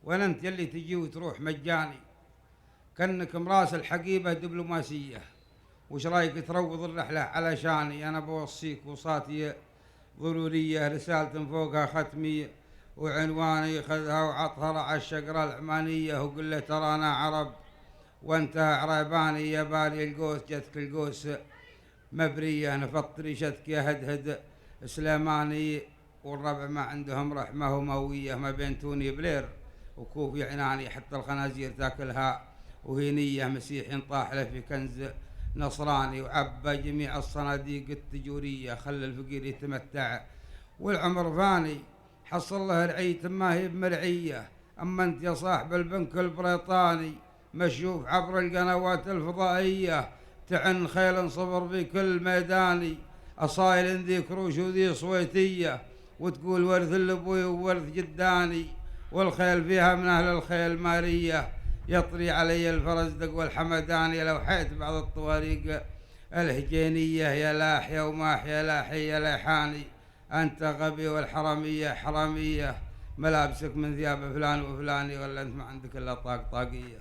ولا انت اللي تجي وتروح مجاني، كأنك مراس الحقيبة دبلوماسية. وش رايك تروض الرحلة علشاني؟ أنا بوصيك وصاتي ضرورية، رسالة فوقها ختمية، وعنواني خذها وعطها رعى الشقرة العمانية، وقل له ترانا عرب وانت عريباني، يا بالي القوس جتك القوس مبرية، نفط ريشتك يا هدهد سليماني. والربع ما عندهم رحمة وموية، ما بين توني بلير وكوفي عناني، حتى الخنازير تاكلها وهي مسيحي طاح له في كنز نصراني، وعبى جميع الصناديق التجورية، خلى الفقير يتمتع والعمر فاني، حصل له رعية ما هي بمرعية. أما أنت يا صاحب البنك البريطاني مشوف عبر القنوات الفضائية، تعن خيل صبر في كل ميداني، أصايل ذي كروش وذي صويتية، وتقول ورث الأبوي وورث جداني، والخيل فيها من أهل الخيل مارية، يطري علي الفرزدق والحمداني، لو حيت بعض الطواريق الهجينية، يا لاحية وماحية لاحية ليحاني، أنت غبي والحرامية حرامية، ملابسك من ثياب فلان وفلاني، ولا أنت ما عندك إلا طاقية.